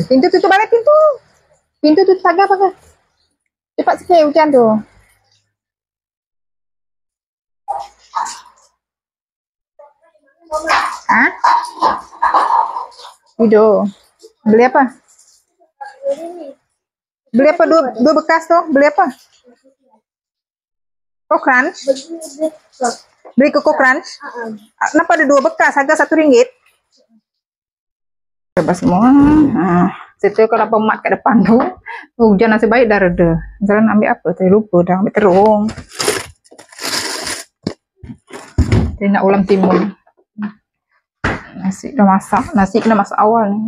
Pintu tutup balik pintu. Pintu tutup pagar. Cepat sikit hujan tu. Hah? Tidur. Beli apa? Beli apa dua bekas tu? Beli apa? Kokran? Beli ke Kokran? Kenapa ada dua bekas? Harga RM1? Coba semua. Situ kalau pemat kat depan tu, hujan nasib baik dah reda. Jangan ambil apa? Saya lupa dah ambil terung. Saya nak ulam timun. Nasi dah masak. Nasi kena masak awal ni.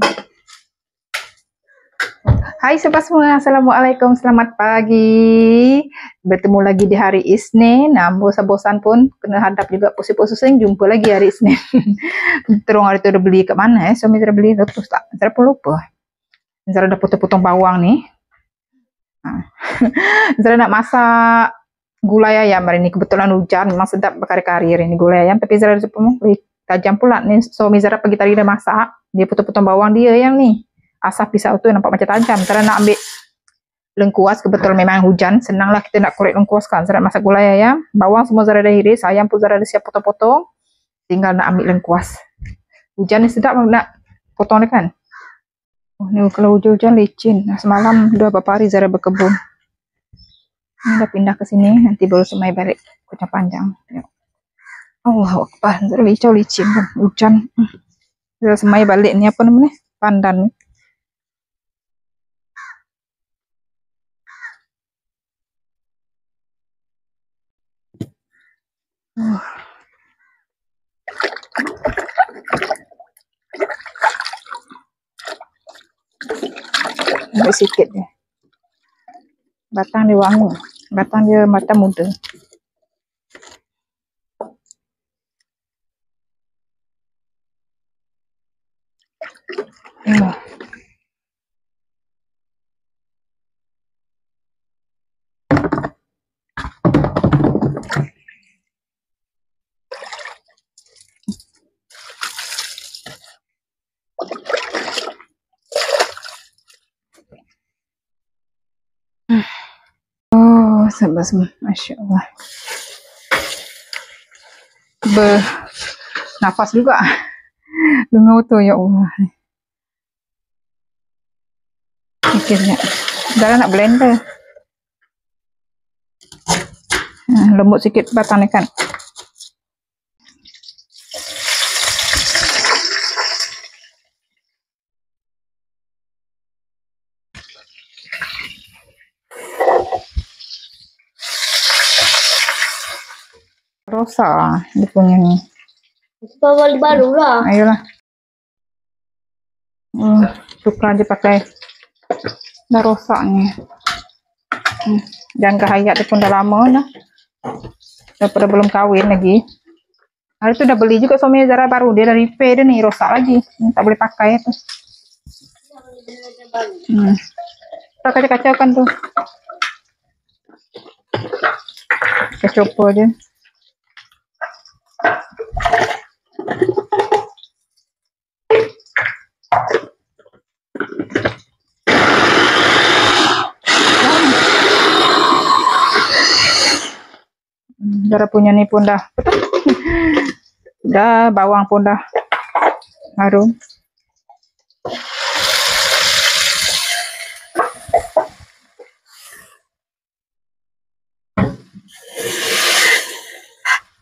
Hai sobat semua, Assalamualaikum, selamat pagi. Bertemu lagi di hari Isnin. Bosan-bosan pun kena hadap juga pusing-pusing, jumpa lagi hari Isnin. Terung hari tu dah beli kat mana suami saya beli terus tak, saya pun lupa. Saya dah potong-potong bawang ni. Saya nak masak gulai ayam hari ni, kebetulan hujan, memang sedap berkari-kari hari ni gulai ayam, tapi Zara beli tajam pula ni. Suami Zara pagi tadi dah masak, dia potong-potong bawang dia yang ni. Asap pisau tu nampak macam tajam. Saya nak ambil lengkuas, kebetulan memang hujan, senanglah kita nak korek lengkuas kan. Saya nak masak gulai ayam, bawang semua Zara dah iris, ayam pun Zara dah siap potong-potong, tinggal nak ambil lengkuas. Hujan ni sedap nak potong ni kan. Ni kalau hujan-hujan licin. Semalam beberapa hari Zara berkebun. Ni dah pindah ke sini, nanti baru semai balik Kacang Panjang. Allahu Akbar, Zara licin kan hujan. Zara semai balik ni apa namanya? Pandan ni. Ambil sikit dia. Batang dia wangi. Batang dia mata muda. Sabar semua, Masya Allah. Bernafas juga dengar tu, ya Allah. Mikirnya Zara nak blender. Lembut sikit batang ni kan. Rosak dia punya ni. Bawal baru lah. Ayolah. Tukar je pakai. Dah rosak ni. Jangka hayat dia pun dah lama dah. Daripada belum kahwin lagi. Hari tu dah beli juga suami Zara baru. Dia dah repair dia ni. Rosak lagi. Tak boleh pakai tu. Tak kacau-kacau kan tu. Kita coba je. Zara punya ni pun dah dah bawang pun dah harum.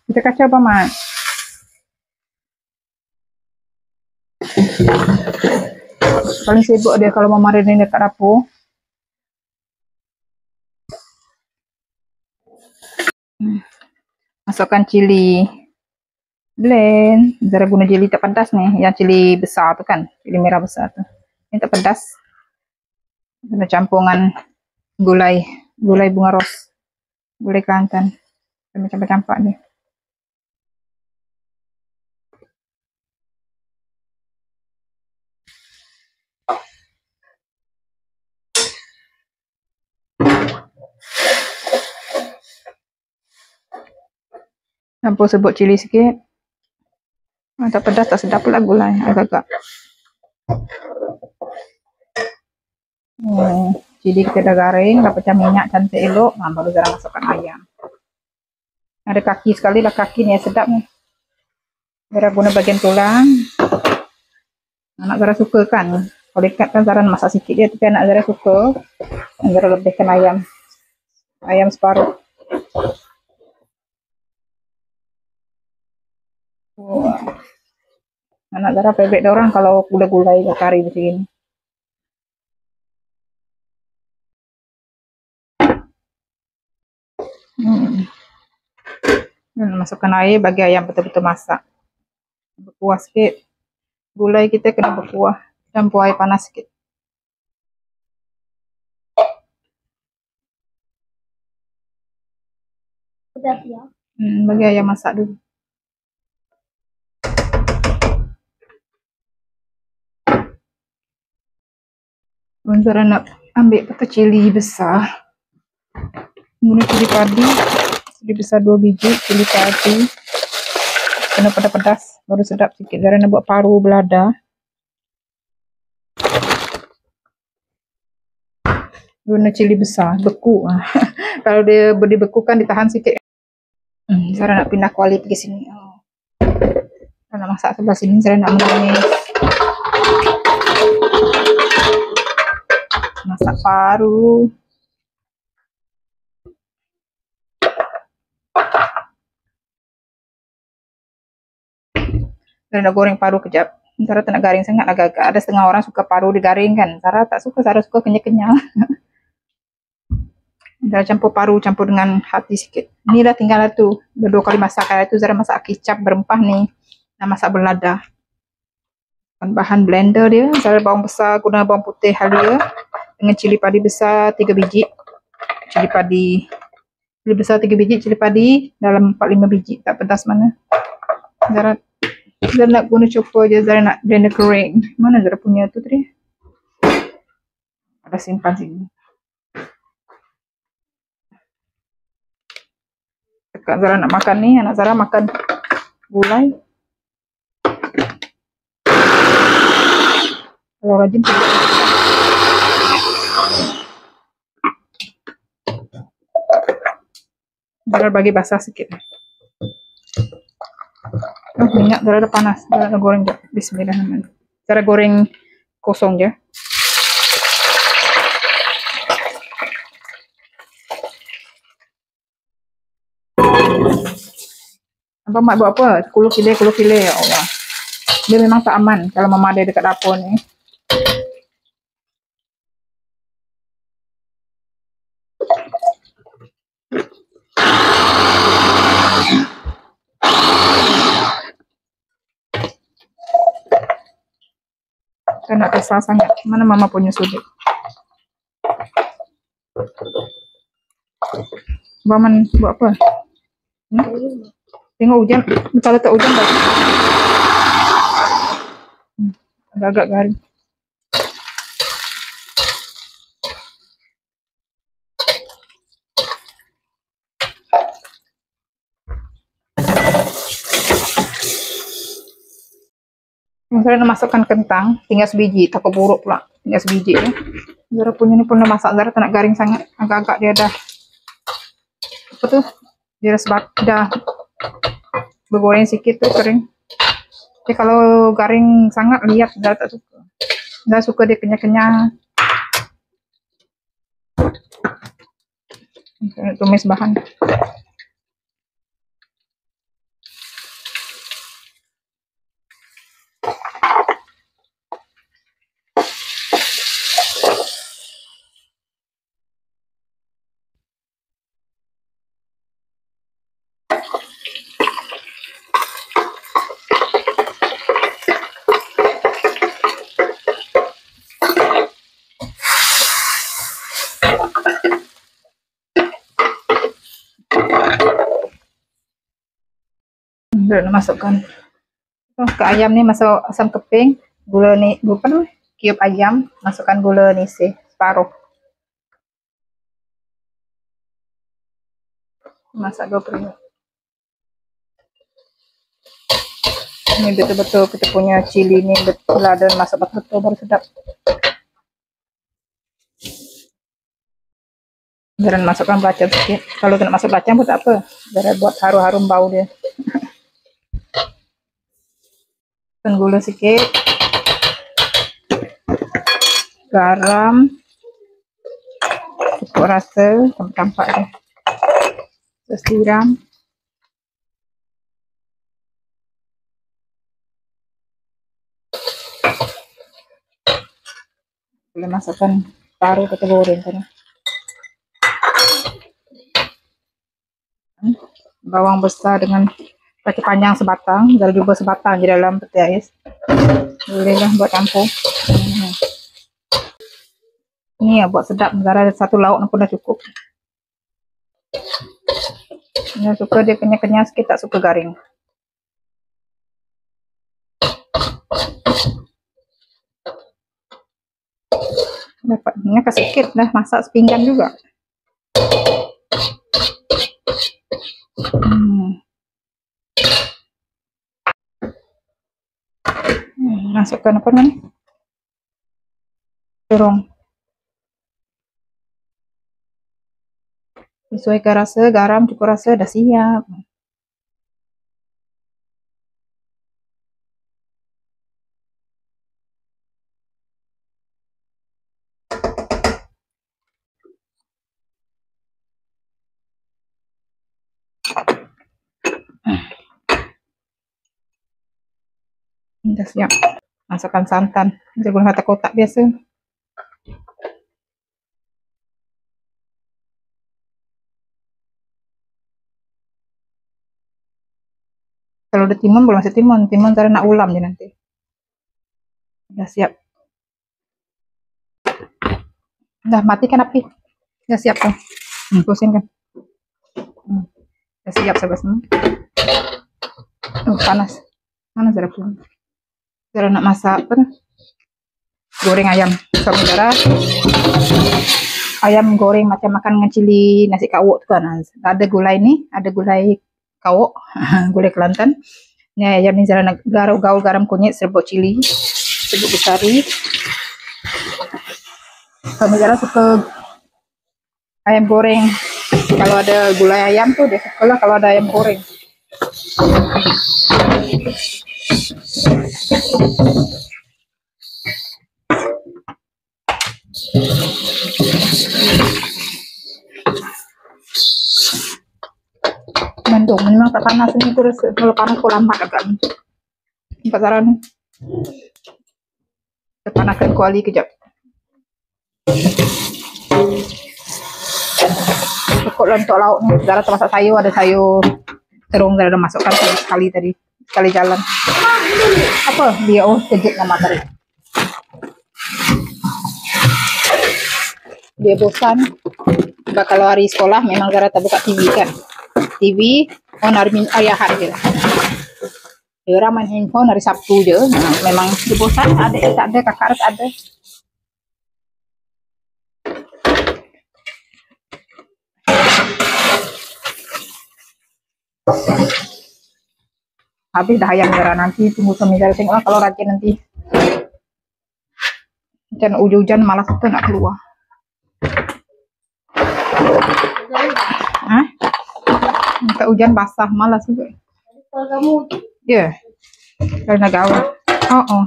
Kita kacau apa mak? Paling sibuk dia kalau mau marinir dekat dapur. Masukkan cili blend. Zara guna cili tak pedas nih, yang cili besar tu kan, cili merah besar tu. Ini tak pedas. Ada campuran gulai bunga ros, gulai Kelantan. Campak-campak dia. Campur sebut cili sikit. Tak pedas, tak sedap pula gulai agak-agak. Cili kita udah garing, udah pecah minyak cantik elok. Nah, baru Zara masukkan ayam. Ada kaki sekali lah, kaki nih sedap nih. Zara guna bagian tulang. Anak Zara suka kan. Kalau ikat kan Zara masak sikit dia, tapi anak Zara suka. Zara lebihkan ayam separuh. Anak Zara favorite orang kalau gulai-gulai kari begini. Masukkan air bagi ayam betul-betul masak. Berkuah sikit. Gulai kita kena berkuah. Campur air panas sikit. Udah ya. Bagi ayam masak dulu. Zara nak ambil petai cili besar. Ini cili padi. Cili besar 2 biji. Cili padi. Kena pedas-pedas. Baru sedap sikit. Zara nak buat paru belada. Guna cili besar. Beku. Kalau dia beku kan ditahan sikit. Zara nak pindah kuali pergi sini. Zara nak masak sebelah sini. Zara nak menumis. Masak paru. Zara nak goreng paru kejap. Zara tak nak garing sangat agak-agak. Ada setengah orang suka paru digaring kan. Zara tak suka. Zara suka kenyal-kenyal. Zara campur paru, campur dengan hati sikit. Ini dah tinggal tu. Dah 2 kali masak. Itu Zara masak kicap berempah ni. Nak masak belada. Bahan blender dia. Zara bawang besar guna bawang putih halia. Dengan cili padi besar 3 biji. Cili besar 3 biji. Cili padi dalam 4-5 biji. Tak pedas mana. Zara nak guna cuba je. Zara nak blender kering. Mana Zara punya tu tadi? Ada simpan sini. Dekat Zara nak makan ni. Anak Zara makan gulai. Kalau rajin Zara bagi basah sikit. Minyak Zara dah panas. Zara dah goreng je. Bismillahirrahmanirrahim. Zara goreng kosong je. Abang mak buat apa? Kulu kile. Ya Allah. Dia memang tak aman kalau mama ada dekat dapur ni. Saya nak kesal sangat. Mana mama punya sudut? Baman buat apa? Tengok hujan. Kalau tak hujan bagus. Agak-agak garing. Saya nak masukkan kentang, tinggal sebiji, takut buruk pula, tinggal sebiji ya. Zara punya ni pun dah masak, Zara tak nak garing sangat, agak-agak dia dah, apa tu, dia dah bergoreng sikit tu kering. Tapi kalau garing sangat liat, Zara tak suka. Zara suka dia kenyal-kenyal. Tumis bahan. Zara masukkan ke ayam ni, masuk asam keping, gula ni, bukan cube ayam, masukkan gula nisi separuh. Masak 20 minit. Ini betul-betul kita punya cili ni betul ada masuk betul-betul baru sedap. Dan masukkan belacan sedikit. Kalau tidak masuk belacan pun tak apa. Biar buat harum-harum bau dia. Dan gula sedikit. Garam. Cukup rasa. Campak dia. Terus siram. Boleh masukkan paru kita goreng kan. Bawang besar dengan kaki panjang sebatang, garam juga sebatang di dalam peti ais. Bolehlah buat campur. Ini ya buat sedap, negara satu lauk pun dah cukup. Saya suka dia kenyal-kenyal sikit, tak suka garing. Dapat minyak sedikit dah masak sepinggan juga. Masukkan apa namanya? Terong. Sesuaikan rasa, garam cukup rasa, dah siap. Dah siap. Masukkan santan. Saya guna kata kotak biasa. Kalau ada timun boleh masuk timun. Timun cara nak ulam je nanti. Dah siap. Dah matikan api. Dah siap kan. Pusingkan. Dah siap sahabat semua. Panas. Mana cara pun. Cara nak masak pun. Goreng ayam. Saudara. Ayam goreng macam makan dengan cili nasi kawok tu kan. Ada gulai ni. Ada gulai kawok. Gulai Kelantan. Ni ayam ni cara nak gaul garam kunyit, serbuk cili. Serbuk besari. Saudara suka ayam goreng. Kalau ada gulai ayam tu dia suka lah kalau ada ayam goreng. Mendung, memang tak panas ini aku rasa. Kalau panas aku lambat agak. Nampak Sarah ni. Kita panaskan kuali kejap. Cukup lah untuk lauk ni. Sarah termasak sayur, ada sayur terung Sarah dah masukkan sekali tadi. Sekali jalan. Apa? Dia kejut nama tadi. Dia bosan. Sebab kalau hari sekolah memang Zara tak buka TV kan. TV on hari Ahad je. Dia orang main handphone hari Sabtu je. Memang dia bosan. Adik tak ada, kakak tak ada. Habis dah ayam Zara, nanti tunggu suami Zara tengoklah kalau rajin nanti. Macam hujan-hujan malas tu nak keluar. Minta hujan basah malas juga. Kalau kamu ya, karena gawat. Oh.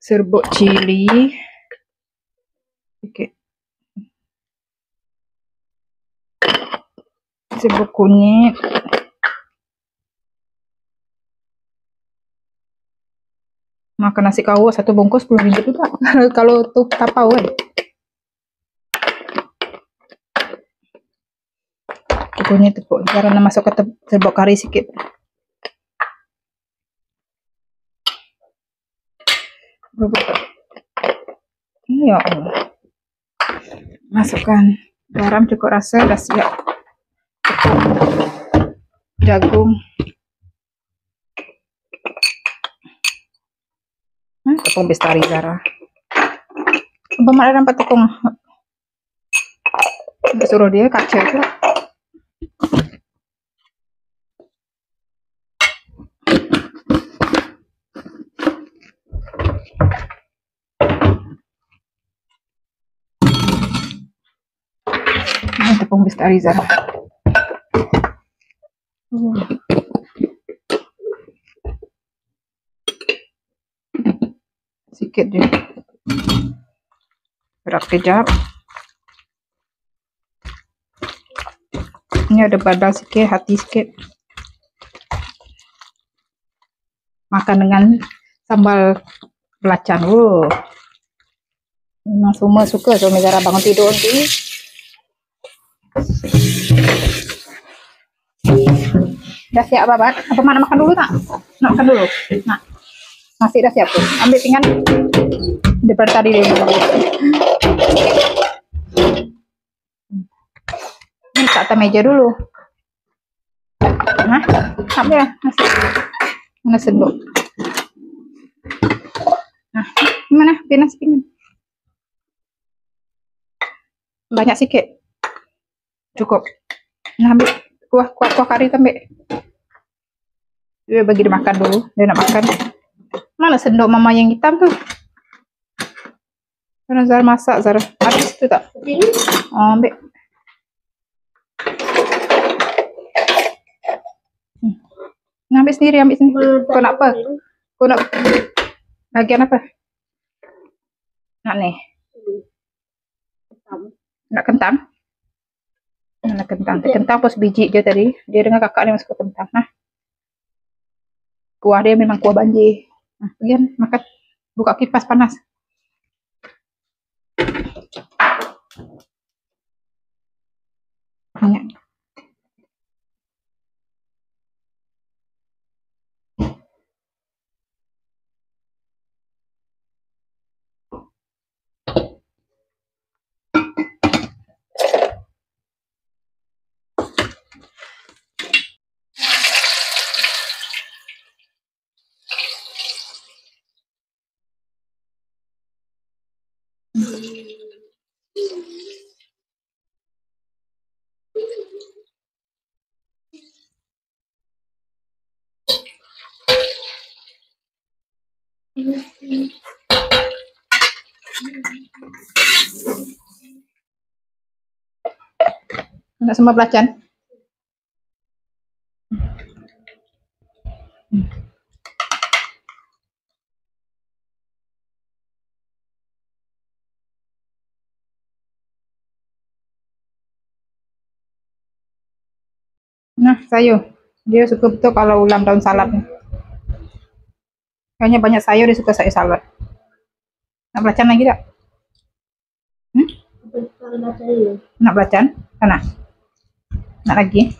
Serbuk cili. Okey. Serbuk kunyit. Makan nasi kawok satu bungkus RM10 juga. Kalau tu tapau kan. Kunyit tepuk karena masuk ke serbuk kari sikit. Ya Allah. Masukkan garam cukup rasa, dah siap. Jagung. Tepung bestari Zara. Mak ada nampak tepung. Suruh dia kaca tu. Kampung Bestari Zara. Sikit je. Gerak kejap. Ini ada badal sikit, hati sikit. Makan dengan sambal belacan. Memang semua suka Somi Zara bangun tidur nanti. Dah siap babat? Apa mak nak makan dulu tak? Nak makan dulu? Nak. Nasi dah siap tu. Ambil pinggan. Daripada tadi dia letak atas meja dulu. Nah, ambil lah nasi. Mana sendok? Nah, mana nasi pinggan? Banyak sikit. Cukup. Nah, ambil kuah kari tu ambil. Dia bagi dia makan dulu. Dia nak makan. Mana sendok mama yang hitam tu? Karena Zara masak, Zara. Habis tu tak? Oh, ambil. Nah, ambil sendiri. Kau nak apa? Kau nak bagian apa? Nak ni? Nak kentang? Nak kentang. Kentang pun sebiji je tadi. Dia dengan kakak dia masuk ke kentang. Nah. Kuah dia memang kuah banjir. Nah, bagian makan. Buka kipas panas. Banyak. Nak sambal belacan? Nah, sayur. Dia suka betul kalau ulam daun salad. Kayaknya banyak sayur, dia suka sayur salad. Nak belacan lagi tak? Nak belacan? Nak? Nak lagi?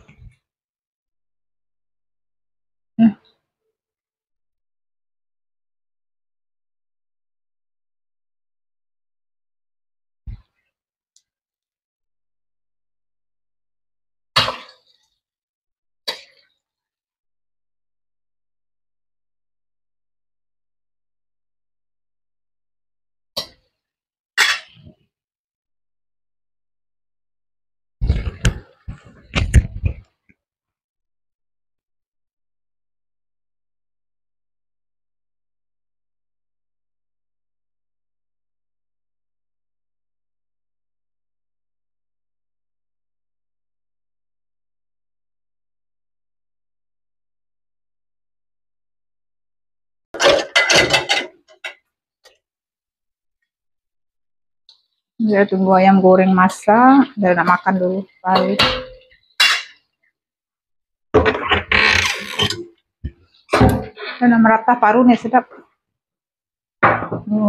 Dia tunggu ayam goreng masak. Dia nak makan dulu. Balik. Dia nak merata paru nih, sedap.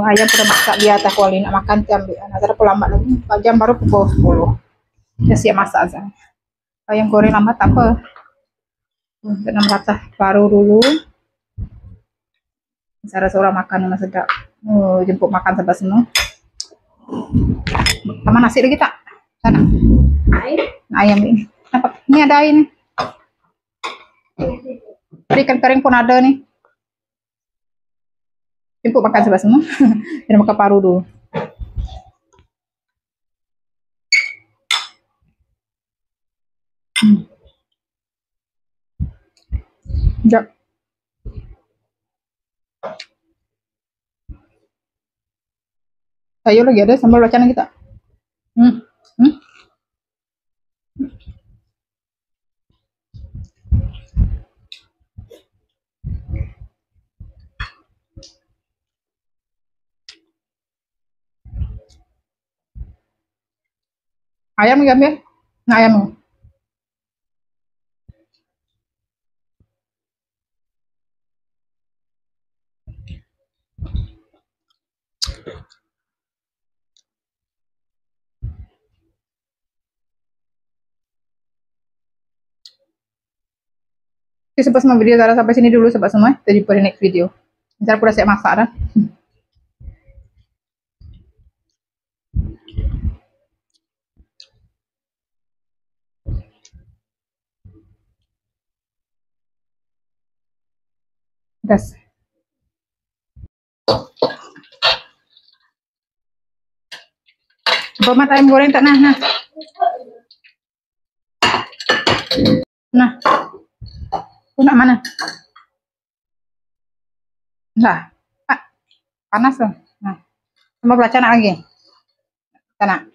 Ayam sudah masak di atas kuali. Nak makan tu ambil. Nak lambat lagi. 4 jam baru pukul 10. Dia siap masak aja. Ayam goreng lambat tak apa. Dia nak merata paru dulu. Cara seorang makan memang sedap. Jemput makan sampai semua. Sama nasi lagi tak? Sana. Ayam ini. Nampak? Ini ada air nih. Ikan kering pun ada nih. Jemput makan sampai semua. Kita makan paru dulu. Sekejap. Sayur lagi ada, sambal belacan lagi tak? Ayam diambil. Nah, ayam. Oke, sebab semua video Zara sampai sini dulu sebab semua. Kita jumpa di next video. Ntar aku udah siap masak dah. Gas. Bamat ayam goreng tak nah. Nah. Nak mana? Nah. Ah, panas tuh. Nah. Sama belacan lagi. Tanah.